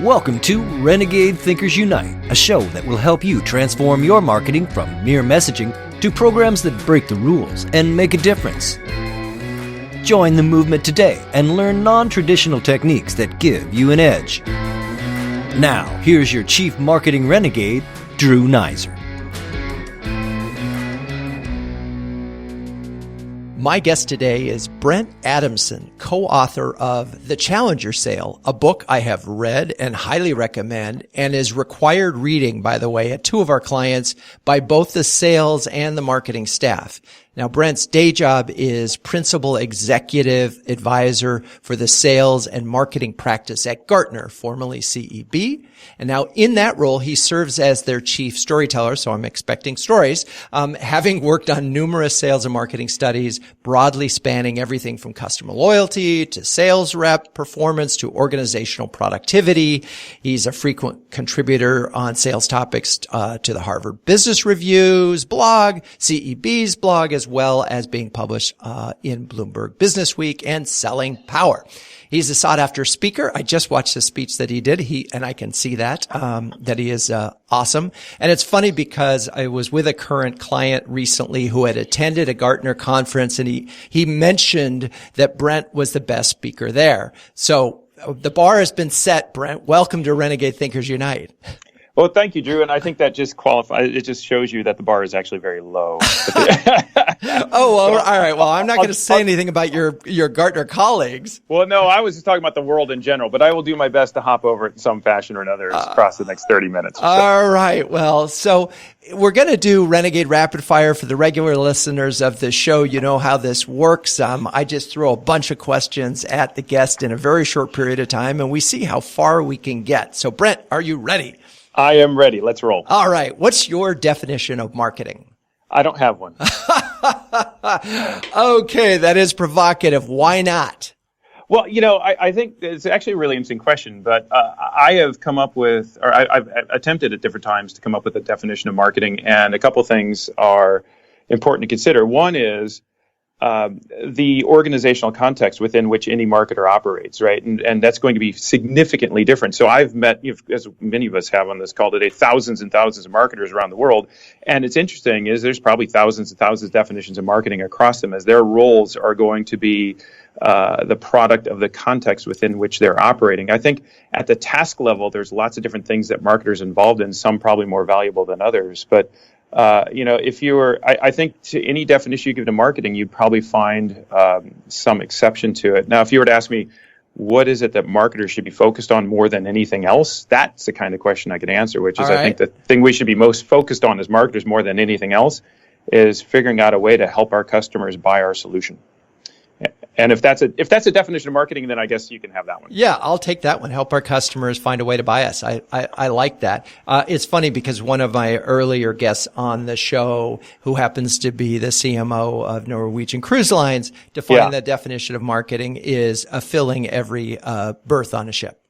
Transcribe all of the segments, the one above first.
Welcome to Renegade Thinkers Unite, a show that will help you transform your marketing from mere messaging to programs that break the rules and make a difference. Join the movement today and learn non-traditional techniques that give you an edge. Now, here's your Chief Marketing Renegade, Drew Nizer. My guest today is Brent Adamson, co-author of The Challenger Sale, a book I have read and highly recommend and is required reading, by the way, at two of our clients by both the sales and the marketing staff. Now, Brent's day job is Principal Executive Advisor for the Sales and Marketing Practice at Gartner, formerly CEB. And now in that role, he serves as their chief storyteller, so I'm expecting stories, having worked on numerous sales and marketing studies, broadly spanning everything from customer loyalty to sales rep performance to organizational productivity. He's a frequent contributor on sales topics to the Harvard Business Review's blog, CEB's blog, as well as being published in Bloomberg Business Week and Selling Power. He's a sought-after speaker. I just watched the speech that he did. And I can see that he is awesome. And it's funny because I was with a current client recently who had attended a Gartner conference, and he mentioned that Brent was the best speaker there. So the bar has been set, Brent. Welcome to Renegade Thinkers Unite. Well, thank you, Drew. And I think that just qualifies. It just shows you that the bar is actually very low. Oh, well, all right. Well, I'm not going to say anything about your Gartner colleagues. Well, no, I was just talking about the world in general, but I will do my best to hop over it in some fashion or another across the next 30 minutes. All right. Well, so we're going to do Renegade Rapid Fire for the regular listeners of the show. You know how this works. I just throw a bunch of questions at the guest in a very short period of time, and we see how far we can get. So, Brent, are you ready? I am ready. Let's roll. All right. What's your definition of marketing? I don't have one. Okay, that is provocative. Why not? Well, I think it's actually a really interesting question, but I have come up with, or I've attempted at different times to come up with a definition of marketing, and a couple things are important to consider. One is the organizational context within which any marketer operates, right? And that's going to be significantly different. So I've met, as many of us have on this call today, thousands and thousands of marketers around the world. And it's interesting is there's probably thousands and thousands of definitions of marketing across them, as their roles are going to be the product of the context within which they're operating. I think at the task level, there's lots of different things that marketers are involved in, some probably more valuable than others. But if you were, I think to any definition you give to marketing, you'd probably find some exception to it. Now, if you were to ask me, what is it that marketers should be focused on more than anything else? That's the kind of question I could answer, which is, I think the thing we should be most focused on as marketers more than anything else is figuring out a way to help our customers buy our solution. And if that's a definition of marketing, then I guess you can have that one. Yeah, I'll take that one. Help our customers find a way to buy us. I like that. It's funny because one of my earlier guests on the show, who happens to be the CMO of Norwegian Cruise Lines, defined the definition of marketing is filling every berth on a ship.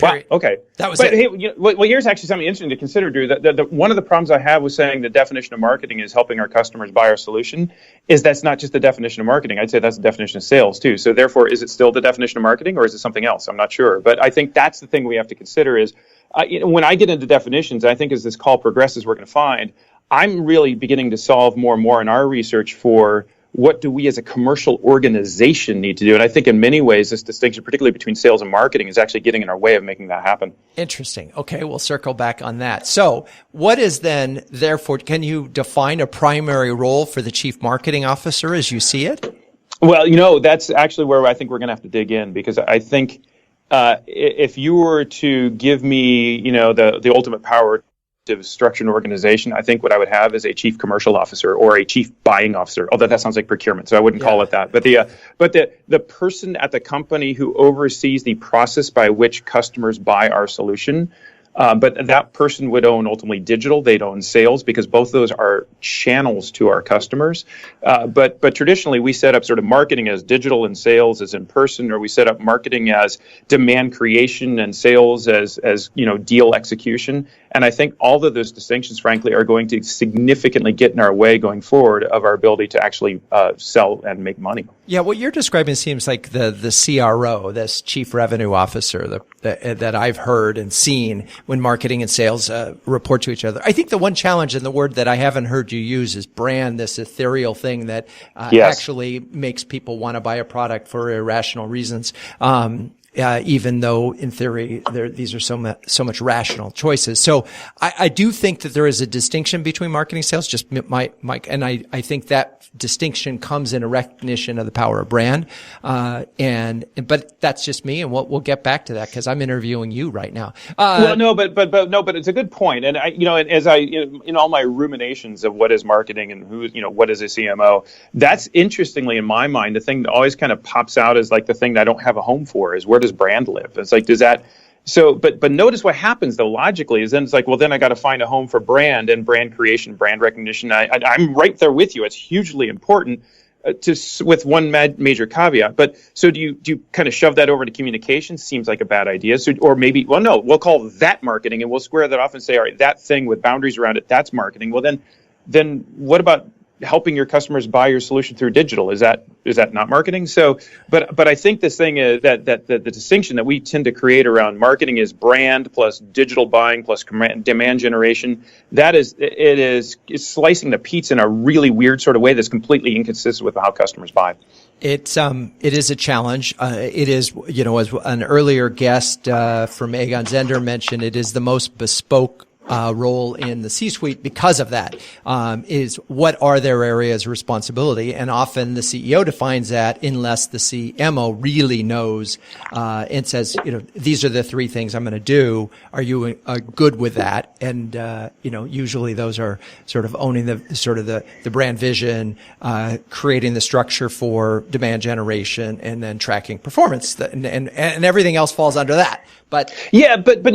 Wow. Okay. That was it. Hey, well, here's actually something interesting to consider, Drew. One of the problems I have with saying the definition of marketing is helping our customers buy our solution is that's not just the definition of marketing. I'd say that's the definition of sales, too. So therefore, is it still the definition of marketing or is it something else? I'm not sure. But I think that's the thing we have to consider is when I get into definitions, I think as this call progresses, we're going to find I'm really beginning to solve more and more in our research for what do we as a commercial organization need to do? And I think in many ways, this distinction, particularly between sales and marketing, is actually getting in our way of making that happen. Interesting. Okay, we'll circle back on that. So what is then, therefore, can you define a primary role for the chief marketing officer as you see it? Well, that's actually where I think we're going to have to dig in, because I think if you were to give me, the ultimate power to structure an organization, I think what I would have is a chief commercial officer or a chief buying officer, although that sounds like procurement, so I wouldn't call it that. But the person at the company who oversees the process by which customers buy our solution, But that person would own ultimately digital. They'd own sales, because both of those are channels to our customers. But traditionally, we set up sort of marketing as digital and sales as in person, or we set up marketing as demand creation and sales as deal execution. And I think all of those distinctions, frankly, are going to significantly get in our way going forward of our ability to actually sell and make money. Yeah, what you're describing seems like the CRO, this Chief Revenue Officer, that I've heard and seen when marketing and sales report to each other. I think the one challenge, and the word that I haven't heard you use, is brand, this ethereal thing that actually makes people want to buy a product for irrational reasons. Even though in theory these are so much rational choices. So I do think that there is a distinction between marketing and sales, just Mike, and I think that distinction comes in a recognition of the power of brand. But that's just me, and we'll get back to that because I'm interviewing you right now. But it's a good point. And as I in all my ruminations of what is marketing and what is a CMO, that's interestingly in my mind the thing that always kind of pops out as like the thing that I don't have a home for is, where does brand live? It's like, does that, so, but notice what happens though logically is then it's like, well, then I got to find a home for brand and brand creation, brand recognition. I'm right there with you. It's hugely important with one major caveat. But so do you kind of shove that over to communication? Seems like a bad idea. So, or maybe, well, no, we'll call that marketing and we'll square that off and say, all right, that thing with boundaries around it, that's marketing. Well, then what about helping your customers buy your solution through digital? Is that not marketing? So, but I think this thing is that the distinction that we tend to create around marketing is brand plus digital buying plus demand generation. It's slicing the pizza in a really weird sort of way that's completely inconsistent with how customers buy. It is a challenge. It is, as an earlier guest from Aegon Zender mentioned, it is the most bespoke role in the C-suite because of that, is what are their areas of responsibility? And often the CEO defines that unless the CMO really knows, and says, these are the three things I'm going to do. Are you good with that? And, usually those are sort of owning the brand vision, creating the structure for demand generation, and then tracking performance. And everything else falls under that. But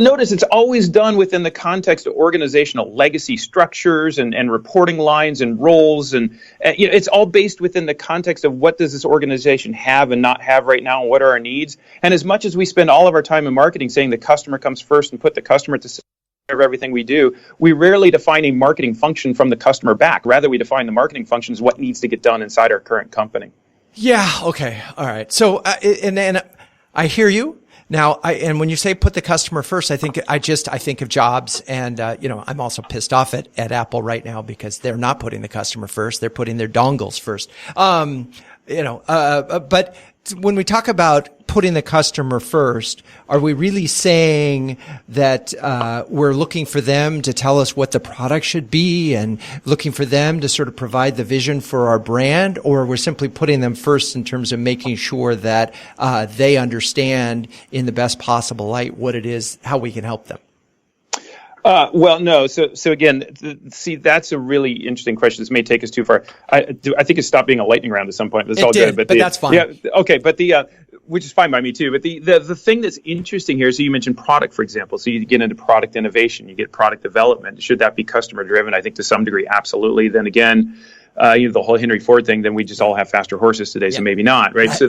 notice it's always done within the context of organizational legacy structures and reporting lines and roles, and it's all based within the context of what does this organization have and not have right now, and what are our needs. And as much as we spend all of our time in marketing saying the customer comes first and put the customer at the center of everything we do, we rarely define a marketing function from the customer back. Rather, we define the marketing function as what needs to get done inside our current company. Yeah. Okay. All right. So, and I hear you. Now, and when you say put the customer first, I think of jobs, and I'm also pissed off at Apple right now because they're not putting the customer first; they're putting their dongles first. But when we talk about putting the customer first, are we really saying that we're looking for them to tell us what the product should be and looking for them to sort of provide the vision for our brand, or we're simply putting them first in terms of making sure that they understand in the best possible light what it is, how we can help them? Well, no. So again, see, that's a really interesting question. This may take us too far. I think it stopped being a lightning round at some point. It's all good, but that's fine. Yeah, okay, but which is fine by me too. But the thing that's interesting here, so you mentioned product, for example. So you get into product innovation, you get product development. Should that be customer driven? I think to some degree, absolutely. Then again, the whole Henry Ford thing. Then we just all have faster horses today, so maybe not, right? So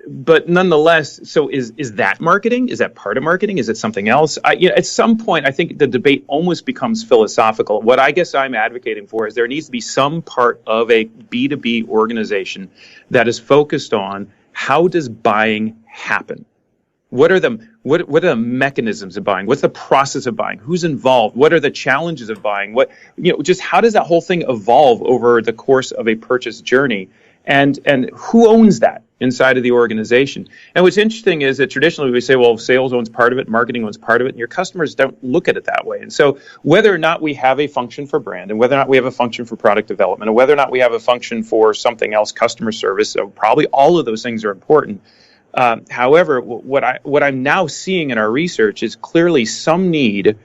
but nonetheless, so is that marketing? Is that part of marketing? Is it something else? At some point, I think the debate almost becomes philosophical. What I guess I'm advocating for is there needs to be some part of a B2B organization that is focused on how does buying happen? What are the mechanisms of buying? What's the process of buying? Who's involved? What are the challenges of buying? Just how does that whole thing evolve over the course of a purchase journey? And who owns that inside of the organization? And what's interesting is that traditionally we say, well, sales owns part of it, marketing owns part of it, and your customers don't look at it that way. And so whether or not we have a function for brand, and whether or not we have a function for product development, and whether or not we have a function for something else, customer service, so probably all of those things are important. However, what I'm now seeing in our research is clearly some need,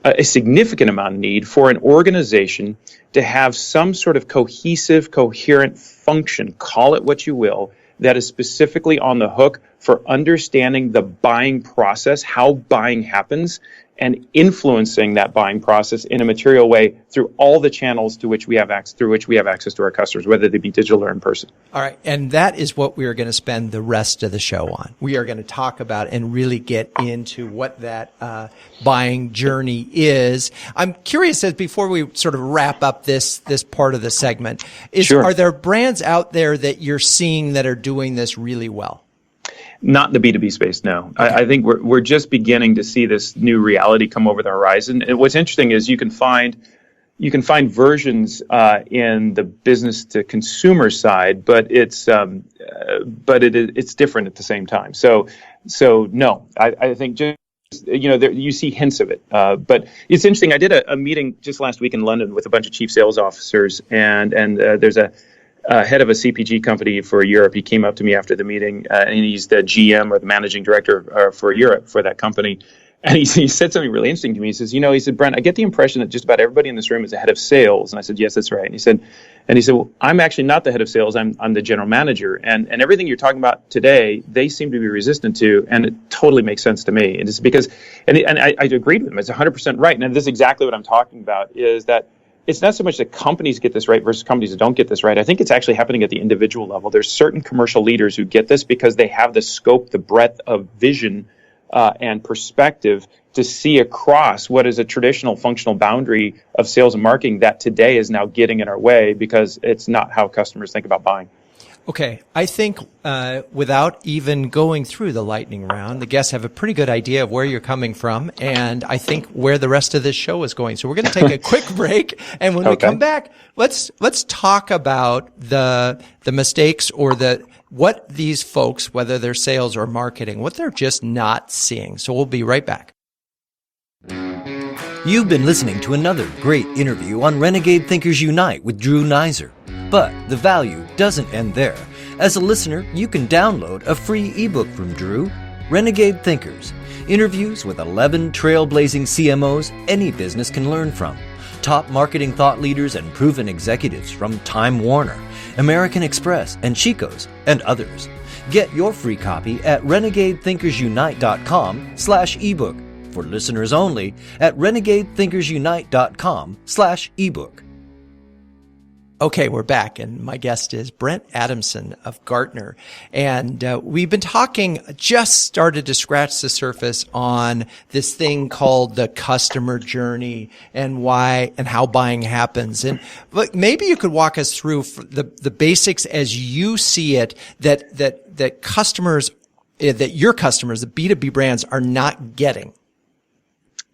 a significant amount of need for an organization to have some sort of cohesive, coherent function, call it what you will, that is specifically on the hook for understanding the buying process, how buying happens, and influencing that buying process in a material way through all the channels to which we have access to our customers, whether they be digital or in person. All right. And that is what we are going to spend the rest of the show on. We are going to talk about and really get into what that buying journey is. I'm curious, as before we sort of wrap up this part of the segment, Sure. Are there brands out there that you're seeing that are doing this really well? Not in the B2B space, no. Okay. I think we're just beginning to see this new reality come over the horizon. And what's interesting is you can find versions in the business to consumer side, but it's different at the same time. So no, I think just you see hints of it. But it's interesting. I did a meeting just last week in London with a bunch of chief sales officers, and there's a head of a CPG company for Europe. He came up to me after the meeting, and he's the GM or the managing director for Europe for that company. And he said something really interesting to me. He says, he said, Brent, I get the impression that just about everybody in this room is a head of sales. And I said, yes, that's right. And he said, well, I'm actually not the head of sales. I'm the general manager. And everything you're talking about today, they seem to be resistant to, and it totally makes sense to me. And it's because, and I agreed with him. It's 100% right. And this is exactly what I'm talking about, is that it's not so much that companies get this right versus companies that don't get this right. I think it's actually happening at the individual level. There's certain commercial leaders who get this because they have the scope, the breadth of vision and perspective to see across what is a traditional functional boundary of sales and marketing that today is now getting in our way because it's not how customers think about buying. Okay. I think without even going through the lightning round, the guests have a pretty good idea of where you're coming from, and I think where the rest of this show is going. So we're going to take a quick break, and when we come back, let's talk about the mistakes or what these folks, whether they're sales or marketing, what they're just not seeing. So we'll be right back. You've been listening to another great interview on Renegade Thinkers Unite with Drew Neiser. But the value doesn't end there. As a listener, you can download a free ebook from Drew, Renegade Thinkers, interviews with 11 trailblazing CMOs any business can learn from. Top marketing thought leaders and proven executives from Time Warner, American Express, and Chico's, and others. Get your free copy at renegadethinkersunite.com/ebook. For listeners only at renegadethinkersunite.com/ebook. Okay, we're back, and my guest is Brent Adamson of Gartner. And we've been talking, just started to scratch the surface on this thing called the customer journey and why and how buying happens. And but maybe you could walk us through the basics as you see it, that customers, that your customers, the B2B brands, are not getting.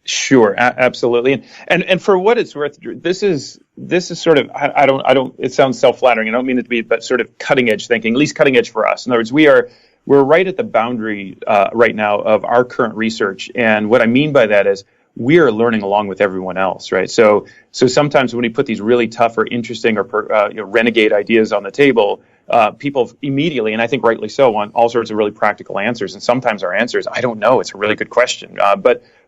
Sure, absolutely, and for what it's worth, this is sort of I don't. It sounds self-flattering. I don't mean it to be, but sort of cutting edge thinking, at least cutting edge for us. In other words, we're right at the boundary right now of our current research, and what I mean by that is we are learning along with everyone else, right? So sometimes when we put these really tough or interesting or renegade ideas on the table, people immediately, and I think rightly so, want all sorts of really practical answers, and sometimes our answer is, I don't know. It's a really good question,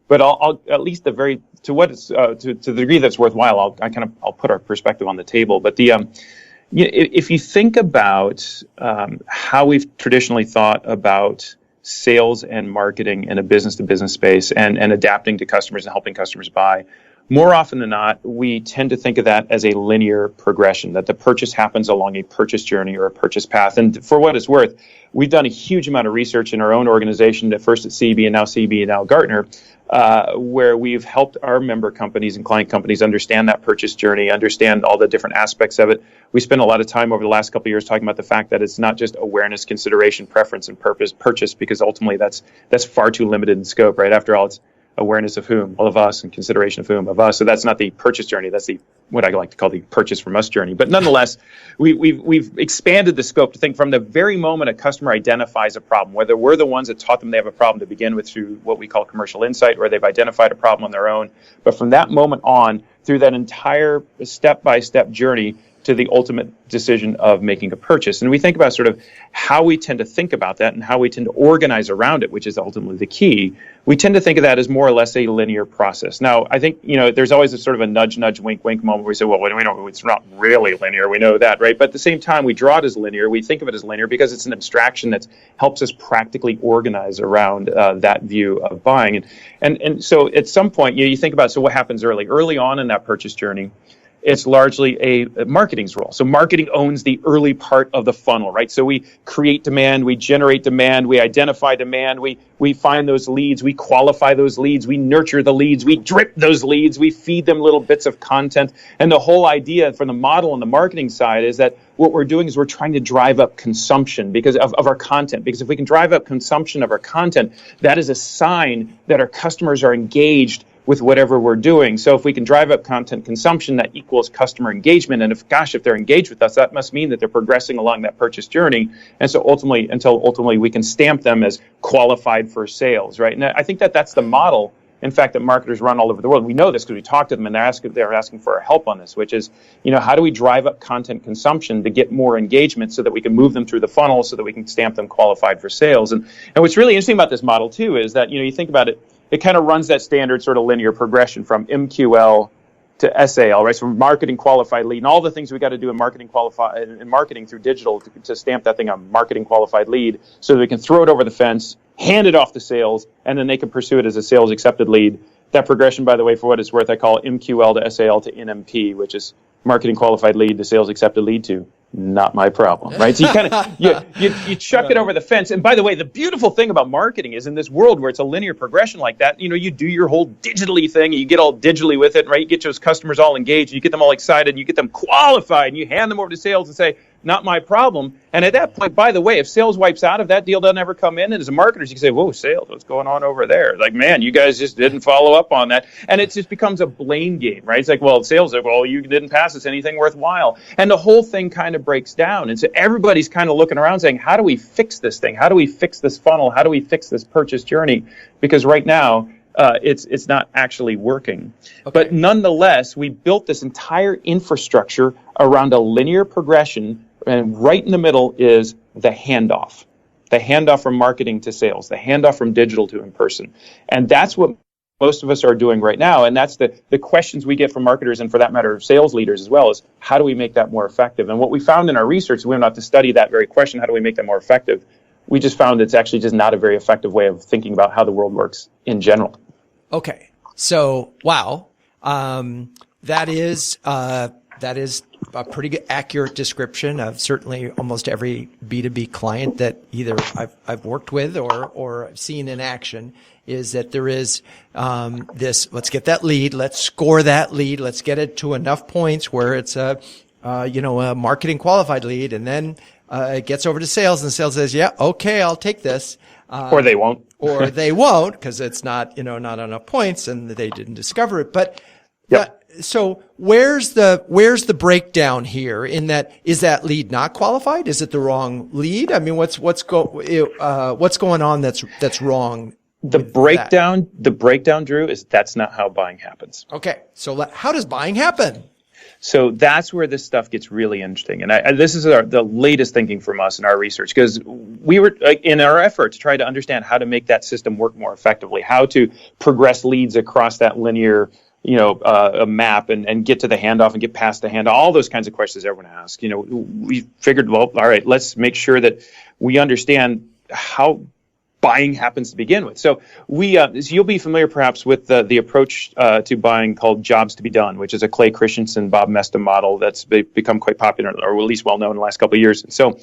But I'll at least to the degree that's worthwhile, I'll put our perspective on the table. But if you think about how we've traditionally thought about sales and marketing in a business-to-business space and adapting to customers and helping customers buy, more often than not, we tend to think of that as a linear progression, that the purchase happens along a purchase journey or a purchase path. And for what it's worth, we've done a huge amount of research in our own organization, at first at CB and now Gartner, where we've helped our member companies and client companies understand that purchase journey, understand all the different aspects of it. We spent a lot of time over the last couple of years talking about the fact that it's not just awareness, consideration, preference, and purchase, because ultimately that's far too limited in scope, right? After all, it's awareness of whom? All of us, and consideration of whom? Of us. So that's not the purchase journey. That's what I like to call the purchase from us journey. But nonetheless, we've expanded the scope to think from the very moment a customer identifies a problem, whether we're the ones that taught them they have a problem to begin with through what we call commercial insight, or they've identified a problem on their own. But from that moment on, through that entire step-by-step journey, to the ultimate decision of making a purchase. And we think about sort of how we tend to think about that and how we tend to organize around it, which is ultimately the key. We tend to think of that as more or less a linear process. Now, I think, there's always a sort of a nudge, wink, wink moment where we say, well, we know it's not really linear. We know that, right? But at the same time, we draw it as linear. We think of it as linear because it's an abstraction that helps us practically organize around that view of buying. And so at some point, you think about, so what happens early on in that purchase journey? It's largely a marketing's role. So marketing owns the early part of the funnel, right? So we create demand, we generate demand, we identify demand, we find those leads, we qualify those leads, we nurture the leads, we drip those leads, we feed them little bits of content. And the whole idea from the model on the marketing side is that what we're doing is we're trying to drive up consumption because of our content. Because if we can drive up consumption of our content, that is a sign that our customers are engaged with whatever we're doing. So if we can drive up content consumption, that equals customer engagement. And if they're engaged with us, that must mean that they're progressing along that purchase journey. And so ultimately we can stamp them as qualified for sales, right? And I think that's the model, in fact, that marketers run all over the world. We know this because we talk to them and they're asking for our help on this, which is, how do we drive up content consumption to get more engagement so that we can move them through the funnel so that we can stamp them qualified for sales? And what's really interesting about this model too is that, you think about it, it kind of runs that standard sort of linear progression from MQL to SAL, right? So marketing qualified lead and all the things we got to do in marketing through digital to stamp that thing on marketing qualified lead so that we can throw it over the fence, hand it off to sales, and then they can pursue it as a sales accepted lead. That progression, by the way, for what it's worth, I call MQL to SAL to NMP, which is marketing qualified lead to sales accepted lead to. Not my problem, right? So you kind of you chuck it over the fence. And by the way, the beautiful thing about marketing is in this world where it's a linear progression like that, you do your whole digitally thing, and you get all digitally with it, right? You get those customers all engaged, and you get them all excited, and you get them qualified, and you hand them over to sales and say, not my problem. And at that point, by the way, if sales wipes out, if that deal doesn't ever come in, and as a marketer, you can say, whoa, sales, what's going on over there? Like, man, you guys just didn't follow up on that. And it just becomes a blame game, right? It's like, well, sales, well, you didn't pass us anything worthwhile. And the whole thing kind of breaks down. And so everybody's kind of looking around saying, how do we fix this thing? How do we fix this funnel? How do we fix this purchase journey? Because right now, it's not actually working. Okay. But nonetheless, we built this entire infrastructure around a linear progression, and right in the middle is the handoff from marketing to sales, the handoff from digital to in person. And that's what most of us are doing right now. And that's the questions we get from marketers, and for that matter, sales leaders as well, is how do we make that more effective? And what we found in our research, we went out to study that very question, how do we make that more effective? We just found it's actually just not a very effective way of thinking about how the world works in general. Okay. So, wow. That is a pretty good, accurate description of certainly almost every B2B client that either I've worked with or seen in action, is that there is this, let's get that lead, let's score that lead, let's get it to enough points where it's a marketing qualified lead, and then it gets over to sales, and sales says, yeah, okay, I'll take this. Or they won't. Or they won't, because it's not enough points and they didn't discover it. But yep. So where's the breakdown here in that? Is that lead not qualified? Is it the wrong lead? I mean, what's going on that's wrong? The breakdown, Drew, is that's not how buying happens. Okay. So how does buying happen? So that's where this stuff gets really interesting. And this is the latest thinking from us in our research, because we were in our effort to try to understand how to make that system work more effectively, how to progress leads across that linear a map and get to the handoff and get past the handoff, all those kinds of questions everyone asks. We figured, well, all right, let's make sure that we understand how buying happens to begin with. So so you'll be familiar perhaps with the approach to buying called jobs to be done, which is a Clay Christensen, Bob Mesta model that's become quite popular, or at least well known in the last couple of years. So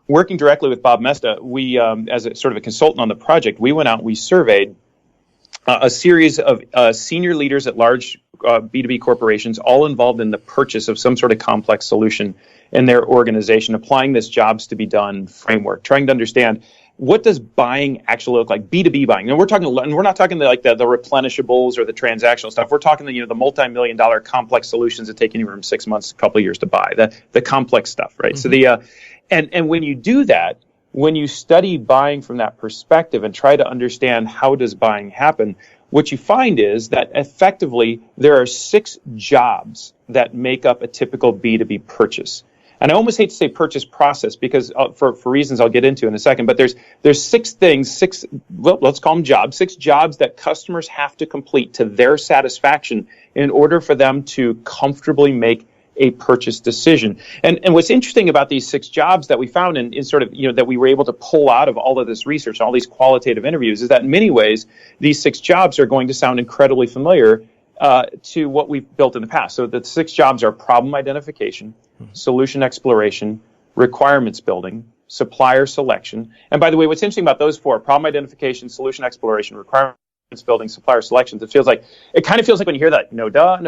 working directly with Bob Mesta, we, as a sort of a consultant on the project, we went out and we surveyed a series of senior leaders at large B2B corporations, all involved in the purchase of some sort of complex solution in their organization, applying this jobs to be done framework, trying to understand what does buying actually look like, B2B buying. And we're not talking like the replenishables or the transactional stuff. We're talking the multi-million-dollar complex solutions that take anywhere from 6 months, a couple of years to buy, the complex stuff, right? Mm-hmm. So and when you do that, when you study buying from that perspective and try to understand how does buying happen, what you find is that effectively there are 6 jobs that make up a typical B2B purchase. And I almost hate to say purchase process because for reasons I'll get into in a second, but there's 6 things, let's call them jobs, 6 jobs that customers have to complete to their satisfaction in order for them to comfortably make a purchase decision. And what's interesting about these 6 jobs that we found in sort of, that we were able to pull out of all of this research, all these qualitative interviews, is that in many ways, these 6 jobs are going to sound incredibly familiar to what we've built in the past. So the 6 jobs are problem identification, solution exploration, requirements building, supplier selection. And by the way, what's interesting about those 4, problem identification, solution exploration, requirements building, supplier selections, it kind of feels like when you hear that, no duh, and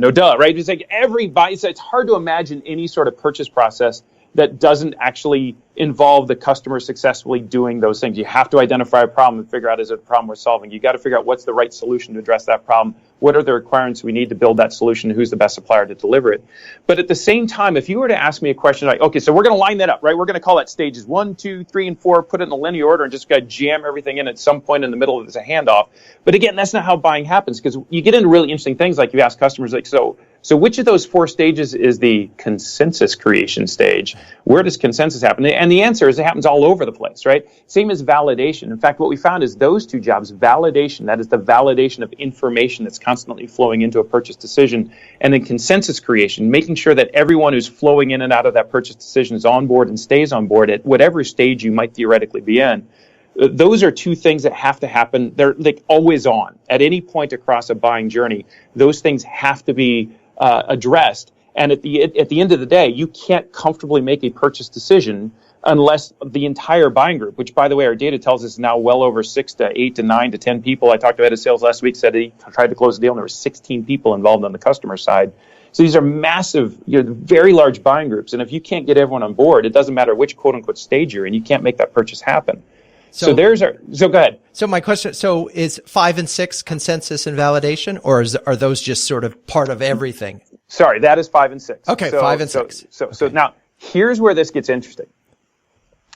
no duh, right? It's like it's hard to imagine any sort of purchase process that doesn't actually involve the customer successfully doing those things. You have to identify a problem and figure out, is it a problem we're solving? You got to figure out what's the right solution to address that problem. What are the requirements we need to build that solution? Who's the best supplier to deliver it? But at the same time, if you were to ask me a question like, okay, so we're going to line that up, right? We're going to call that stages 1, 2, 3, and 4, put it in a linear order and just got to jam everything in at some point in the middle as a handoff. But again, that's not how buying happens, because you get into really interesting things like you ask customers like, so which of those 4 stages is the consensus creation stage? Where does consensus happen? And the answer is it happens all over the place, right? Same as validation. In fact, what we found is those 2 jobs, validation, that is the validation of information that's constantly flowing into a purchase decision, and then consensus creation, making sure that everyone who's flowing in and out of that purchase decision is on board and stays on board at whatever stage you might theoretically be in. Those are 2 things that have to happen. They're like always on. At any point across a buying journey, those things have to be addressed. And at the end of the day, you can't comfortably make a purchase decision unless the entire buying group, which, by the way, our data tells us is now well over 6 to 8 to 9 to 10 people. I talked to head of sales last week, said he tried to close the deal, and there were 16 people involved on the customer side. So these are massive, very large buying groups. And if you can't get everyone on board, it doesn't matter which quote-unquote stage you're in, you can't make that purchase happen. So go ahead. So my question, is 5 and 6 consensus and validation, or are those just sort of part of everything? Sorry, that is 5 and 6. Okay, 5 and 6. So now here's where this gets interesting.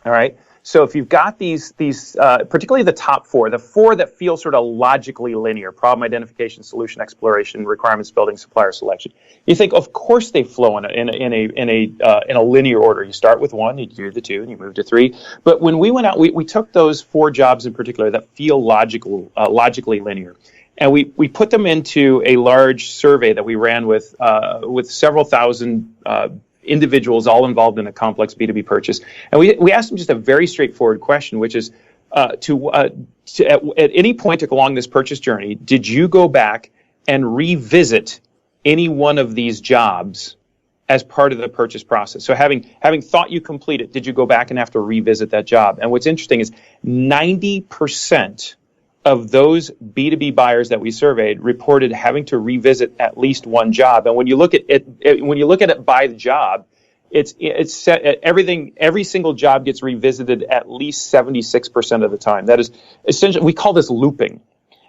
All right. So if you've got these particularly the top 4, the 4 that feel sort of logically linear: problem identification, solution exploration, requirements building, supplier selection. You think, of course, they flow in a linear order. You start with 1, you do the 2, and you move to 3. But when we went out, we took those 4 jobs in particular that feel logically linear, and we put them into a large survey that we ran with several thousand individuals all involved in a complex B2B purchase. And we asked them just a very straightforward question, which is at any point along this purchase journey, did you go back and revisit any one of these jobs as part of the purchase process? So having thought you complete it, did you go back and have to revisit that job? And what's interesting is 90% of those B2B buyers that we surveyed reported having to revisit at least one job. And when you look at it by the job, it's set at everything. Every single job gets revisited at least 76% of the time. That is essentially, we call this looping.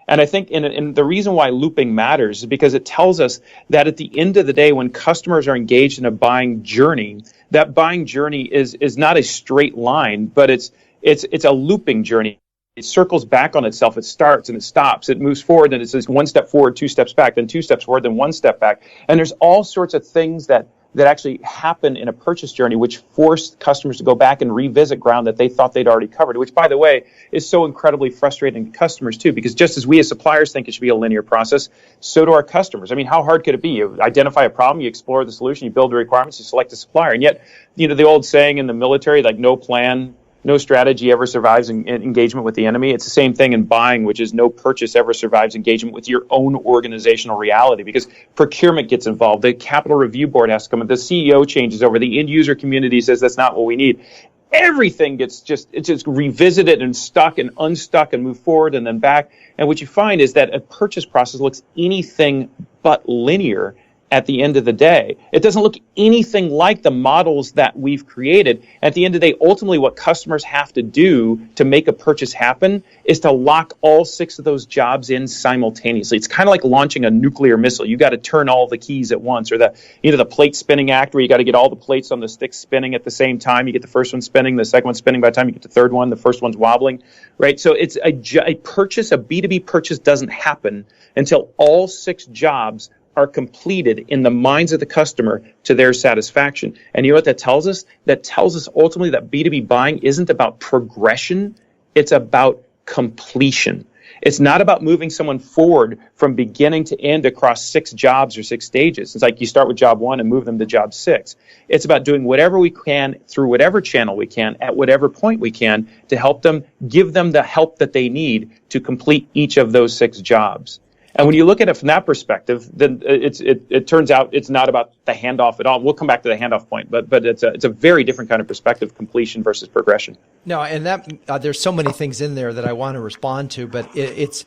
And I think and the reason why looping matters is because it tells us that at the end of the day, when customers are engaged in a buying journey, that buying journey is not a straight line, but it's a looping journey. It circles back on itself. It starts and it stops. It moves forward, and it says 1 step forward, 2 steps back, then 2 steps forward, then 1 step back. And there's all sorts of things that actually happen in a purchase journey which force customers to go back and revisit ground that they thought they'd already covered, which, by the way, is so incredibly frustrating to customers too, because just as we as suppliers think it should be a linear process, so do our customers. I mean, how hard could it be? You identify a problem, you explore the solution, you build the requirements, you select a supplier. And yet, the old saying in the military, like no plan, no strategy ever survives engagement with the enemy. It's the same thing in buying, which is no purchase ever survives engagement with your own organizational reality, because procurement gets involved. The capital review board has to come in. The CEO changes over. The end user community says that's not what we need. Everything gets just revisited and stuck and unstuck and move forward and then back. And what you find is that a purchase process looks anything but linear at the end of the day. It doesn't look anything like the models that we've created. At the end of the day, ultimately what customers have to do to make a purchase happen is to lock all 6 of those jobs in simultaneously. It's kind of like launching a nuclear missile. You got to turn all the keys at once, or the plate spinning act where you got to get all the plates on the stick spinning at the same time. You get the first one spinning, the second one spinning. By the time you get the third one, the first one's wobbling, right? So it's a purchase, a B2B purchase doesn't happen until all 6 jobs are completed in the minds of the customer to their satisfaction. And you know what that tells us? That tells us ultimately that B2B buying isn't about progression, it's about completion. It's not about moving someone forward from beginning to end across 6 jobs or 6 stages. It's like you start with job 1 and move them to job 6. It's about doing whatever we can through whatever channel we can at whatever point we can to help them, give them the help that they need to complete each of those 6 jobs. And when you look at it from that perspective, then it turns out it's not about the handoff at all. We'll come back to the handoff point, but it's a very different kind of perspective, completion versus progression. No, and that there's so many things in there that I want to respond to, but it's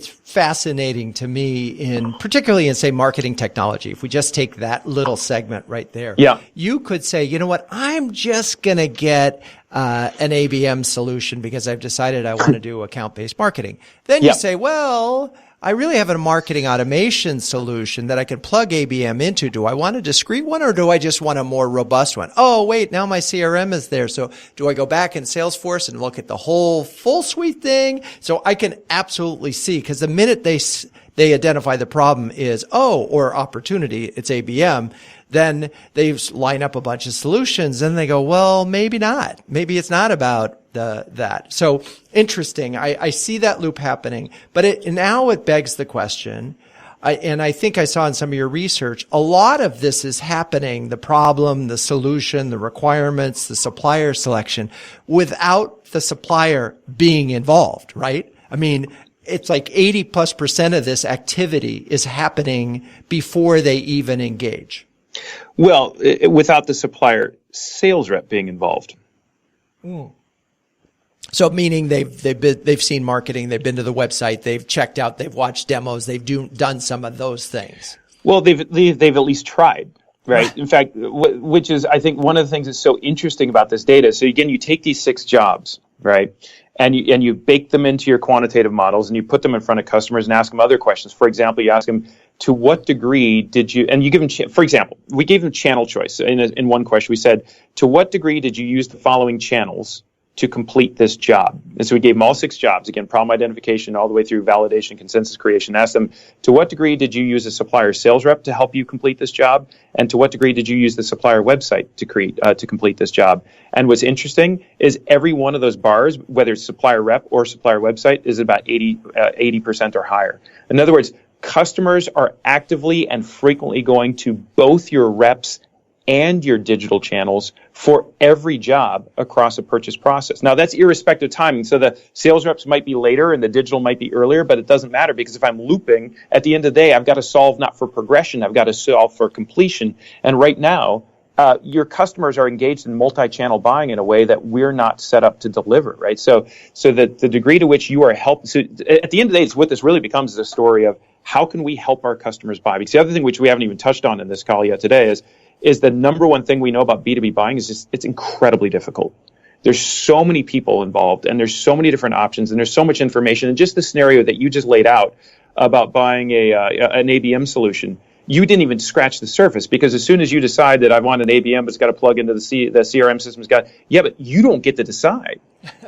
fascinating to me particularly in say marketing technology. If we just take that little segment right there, you could say, you know what, I'm just going to get an ABM solution because I've decided I want to do account-based marketing. Then you say, well, I really have a marketing automation solution that I could plug ABM into. Do I want a discrete one or do I just want a more robust one? Oh, wait, now my CRM is there. So do I go back in Salesforce and look at the whole full suite thing? So I can absolutely see, because the minute they identify the problem is, or opportunity, it's ABM, then they line up a bunch of solutions and they go, well, maybe not. Maybe it's not about that. So interesting. I see that loop happening, but now it begs the question. And I think I saw in some of your research, a lot of this is happening, the problem, the solution, the requirements, the supplier selection, without the supplier being involved, right? I mean, it's like 80+% of this activity is happening before they even engage. Well, without the supplier sales rep being involved. So meaning they've seen marketing, they've been to the website, they've checked out, they've watched demos, they've done some of those things. Well, they've at least tried, right? In fact, which is, I think, one of the things that's so interesting about this data. So again, you take these 6 jobs, right? And you bake them into your quantitative models and you put them in front of customers and ask them other questions. For example, you ask them, to what degree did you, and you give them, for example, we gave them channel choice. In one question, we said, to what degree did you use the following channels to complete this job? And so we gave them all 6 jobs, again, problem identification all the way through validation, consensus creation. Asked them, to what degree did you use a supplier sales rep to help you complete this job? And to what degree did you use the supplier website to complete this job? And what's interesting is every one of those bars, whether it's supplier rep or supplier website, is about 80% or higher. In other words, customers are actively and frequently going to both your reps and your digital channels for every job across a purchase process. Now, that's irrespective of timing. So the sales reps might be later and the digital might be earlier, but it doesn't matter, because if I'm looping, at the end of the day, I've got to solve not for progression, I've got to solve for completion. And right now, your customers are engaged in multi-channel buying in a way that we're not set up to deliver, right? So that the degree to which you are helping, so at the end of the day, it's what this really becomes, is a story of how can we help our customers buy? Because the other thing which we haven't even touched on in this call yet today is the number one thing we know about B2B buying is just it's incredibly difficult. There's so many people involved and there's so many different options and there's so much information. And just the scenario that you just laid out about buying an ABM solution, you didn't even scratch the surface, because as soon as you decide that I want an ABM, but it's got to plug into the CRM system, but you don't get to decide,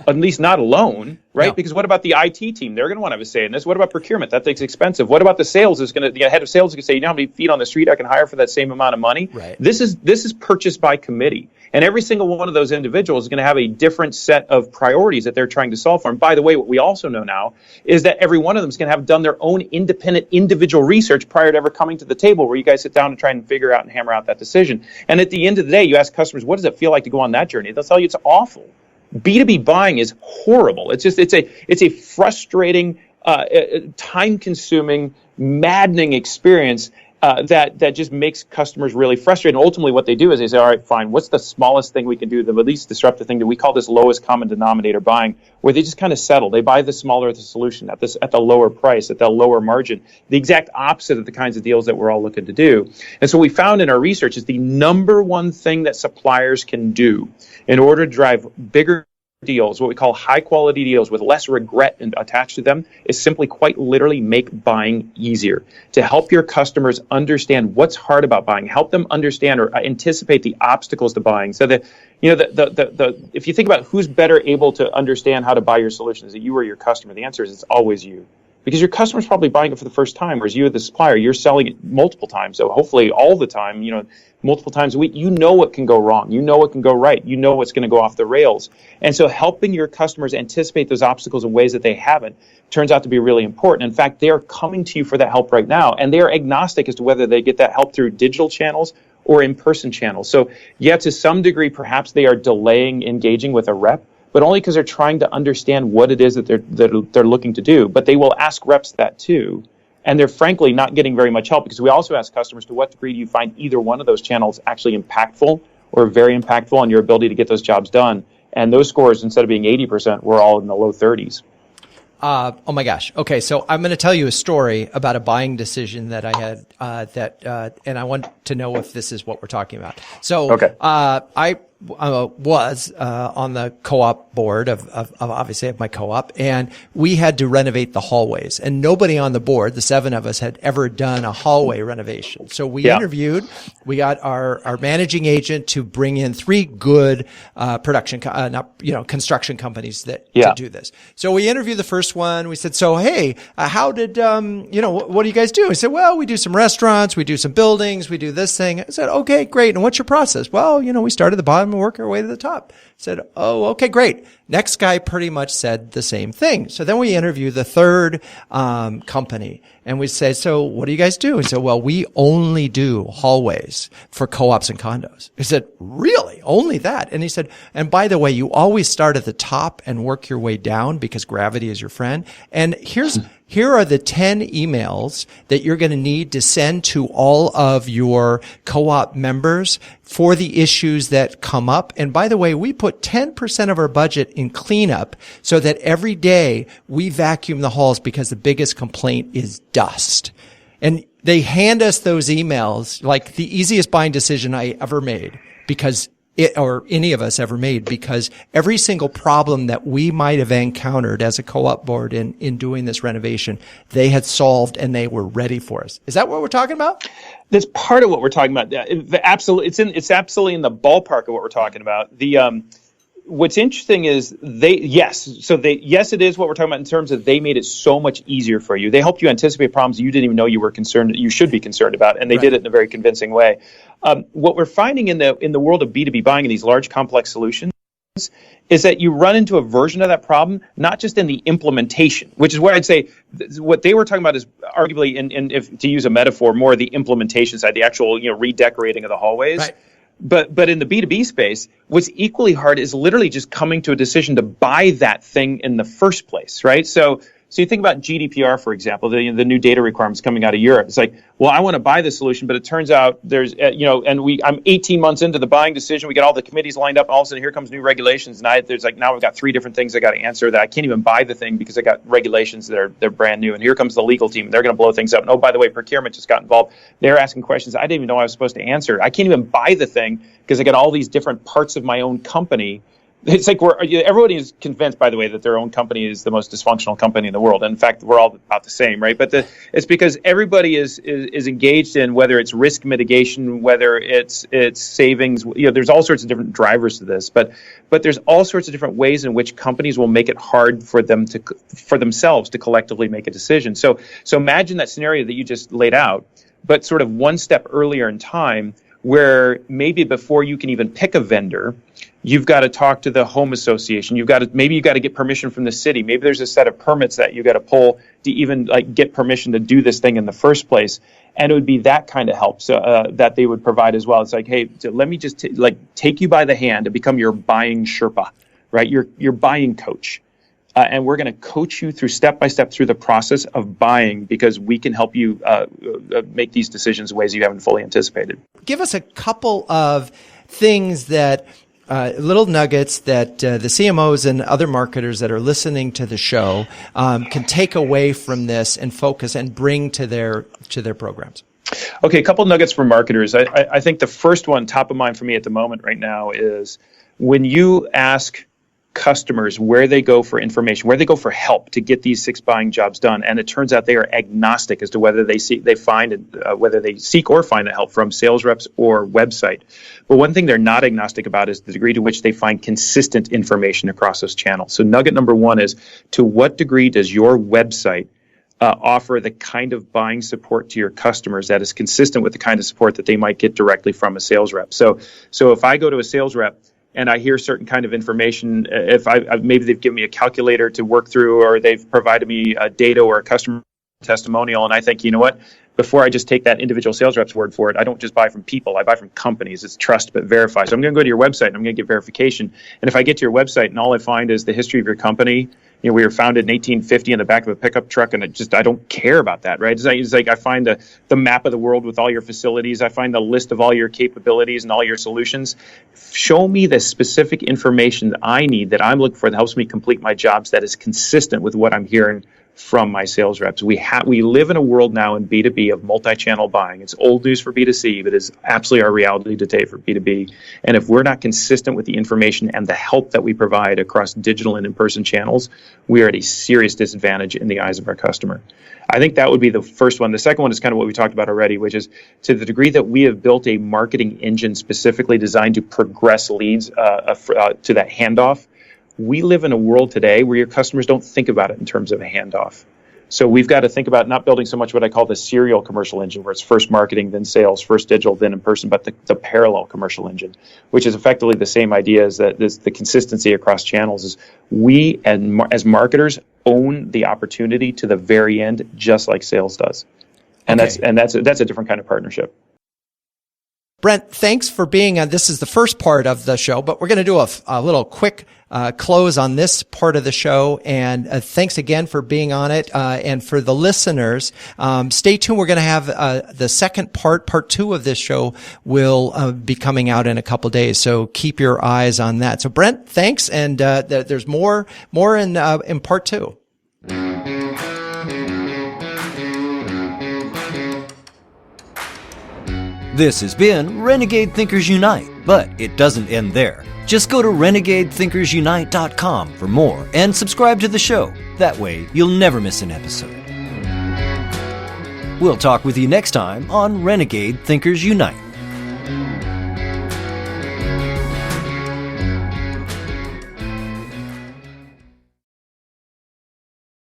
at least not alone, right? No. Because what about the IT team? They're going to want to have a say in this. What about procurement? That thing's expensive. What about the sales? The head of sales is going to say, you know how many feet on the street I can hire for that same amount of money? Right. This is purchased by committee. And every single one of those individuals is going to have a different set of priorities that they're trying to solve for. And by the way, what we also know now is that every one of them is going to have done their own independent individual research prior to ever coming to the table where you guys sit down and try and figure out and hammer out that decision. And at the end of the day, you ask customers, what does it feel like to go on that journey? They'll tell you it's awful. B2B buying is horrible. It's a frustrating, time-consuming, maddening experience. that just makes customers really frustrated. And ultimately, what they do is they say, all right, fine, what's the smallest thing we can do, the least disruptive thing that we call this lowest common denominator buying, where they just kind of settle. They buy the smaller the solution at the lower price, at the lower margin, the exact opposite of the kinds of deals that we're all looking to do. And so we found in our research is the number one thing that suppliers can do in order to drive bigger deals, what we call high quality deals with less regret attached to them, is simply quite literally make buying easier. To help your customers understand what's hard about buying, help them understand or anticipate the obstacles to buying. So that, if you think about who's better able to understand how to buy your solution, is it you or your customer? The answer is it's always you. Because your customer's probably buying it for the first time, whereas you, the supplier, you're selling it multiple times. So hopefully all the time, multiple times a week, you know what can go wrong. You know what can go right. You know what's going to go off the rails. And so helping your customers anticipate those obstacles in ways that they haven't turns out to be really important. In fact, they are coming to you for that help right now. And they are agnostic as to whether they get that help through digital channels or in-person channels. So yeah, to some degree, perhaps they are delaying engaging with a rep, but only because they're trying to understand what it is that they're looking to do. But they will ask reps that too. And they're frankly not getting very much help, because we also ask customers, to what degree do you find either one of those channels actually impactful or very impactful on your ability to get those jobs done? And those scores, instead of being 80%, were all in the low 30s. Oh my gosh. Okay. So I'm going to tell you a story about a buying decision that I had, and I want to know if this is what we're talking about. So, okay. I was on the co-op board of obviously of my co-op, and we had to renovate the hallways, and nobody on the board, the 7 of us, had ever done a hallway renovation. So we interviewed, we got our managing agent to bring in 3 good construction companies to do this. So we interviewed the first one. We said, so hey, how did what do you guys do? He said, well, we do some restaurants, we do some buildings, we do this thing. I said, okay, great. And what's your process? Well, we started at the bottom and work our way to the top. I said, oh, okay, great. Next guy pretty much said the same thing. So then we interviewed the third company, and we said, so what do you guys do? He said, well, we only do hallways for co-ops and condos. I said, really? Only that? And he said, and by the way, you always start at the top and work your way down because gravity is your friend. And here are the 10 emails that you're going to need to send to all of your co-op members for the issues that come up. And by the way, we put 10% of our budget in cleanup so that every day we vacuum the halls because the biggest complaint is dust. And they hand us those emails like the easiest buying decision I ever made, because or any of us ever made, because every single problem that we might have encountered as a co-op board in doing this renovation, they had solved and they were ready for us. Is that what we're talking about? That's part of what we're talking about. It's absolutely in the ballpark of what we're talking about. What's interesting is yes, it is what we're talking about in terms of they made it so much easier for you. They helped you anticipate problems you didn't even know you should be concerned about, and they did it in a very convincing way. What we're finding in the world of B2B buying in these large complex solutions is that you run into a version of that problem, not just in the implementation, which is where I'd say what they were talking about is arguably, if to use a metaphor, more the implementation side, the actual redecorating of the hallways. Right. But in the B2B space, what's equally hard is literally just coming to a decision to buy that thing in the first place, right? So you think about GDPR, for example, the new data requirements coming out of Europe. It's like, well, I want to buy the solution, but it turns out there's, I'm 18 months into the buying decision. We get all the committees lined up, and all of a sudden here comes new regulations. And now we've got 3 different things I got to answer that I can't even buy the thing because I got regulations that they're brand new. And here comes the legal team. They're going to blow things up. And oh, by the way, procurement just got involved. They're asking questions I didn't even know I was supposed to answer. I can't even buy the thing because I got all these different parts of my own company. It's like everybody is convinced, by the way, that their own company is the most dysfunctional company in the world. And in fact, we're all about the same, right? But it's because everybody is engaged in, whether it's risk mitigation, whether it's savings. There's all sorts of different drivers to this. But there's all sorts of different ways in which companies will make it hard for themselves to collectively make a decision. So imagine that scenario that you just laid out, but sort of one step earlier in time, where maybe before you can even pick a vendor, you've got to talk to the home association. You've got to get permission from the city. Maybe there's a set of permits that you got to pull to even get permission to do this thing in the first place. And it would be that kind of help that they would provide as well. It's like, hey, let me just take you by the hand and become your buying Sherpa, right? Your buying coach. and we're going to coach you through step by step through the process of buying, because we can help you make these decisions in ways you haven't fully anticipated. Give us a couple of things that little nuggets that the CMOs and other marketers that are listening to the show can take away from this and focus and bring to their programs. Okay, a couple nuggets for marketers. I think the first one, top of mind for me at the moment right now, is when you ask customers where they go for information, where they go for help to get these 6 buying jobs done, and it turns out they are agnostic as to whether they seek or find the help from sales reps or website. But one thing they're not agnostic about is the degree to which they find consistent information across those channels. So nugget number 1 is, to what degree does your website offer the kind of buying support to your customers that is consistent with the kind of support that they might get directly from a sales rep? So if I go to a sales rep and I hear certain kind of information, if maybe they've given me a calculator to work through, or they've provided me data or a customer testimonial, and I think, you know what, before I just take that individual sales rep's word for it, I don't just buy from people, I buy from companies. It's trust but verify. So I'm going to go to your website and I'm going to get verification. And if I get to your website and all I find is the history of your company, we were founded in 1850 in the back of a pickup truck, and I don't care about that, right? It's like I find the map of the world with all your facilities. I find the list of all your capabilities and all your solutions. Show me the specific information that I need, that I'm looking for, that helps me complete my jobs, that is consistent with what I'm hearing from my sales reps. We live in a world now in B2B of multi-channel buying. It's old news for B2C, but it's absolutely our reality today for B2B. And if we're not consistent with the information and the help that we provide across digital and in-person channels, we are at a serious disadvantage in the eyes of our customer. I think that would be the first one. The second one is kind of what we talked about already, which is, to the degree that we have built a marketing engine specifically designed to progress leads to that handoff. We live in a world today where your customers don't think about it in terms of a handoff. So we've got to think about not building so much what I call the serial commercial engine, where it's first marketing, then sales, first digital, then in person, but the parallel commercial engine, which is effectively the same idea as that the consistency across channels. Is we, as marketers, own the opportunity to the very end, just like sales does. And Okay. that's a different kind of partnership. Brent, thanks for being on. This is the first part of the show, but we're going to do a little quick close on this part of the show. And thanks again for being on it. And for the listeners, stay tuned. We're going to have the second part 2 of this show will be coming out in a couple days. So keep your eyes on that. So Brent, thanks. And there's more in part 2. This has been Renegade Thinkers Unite, but it doesn't end there. Just go to renegadethinkersunite.com for more and subscribe to the show. That way, you'll never miss an episode. We'll talk with you next time on Renegade Thinkers Unite.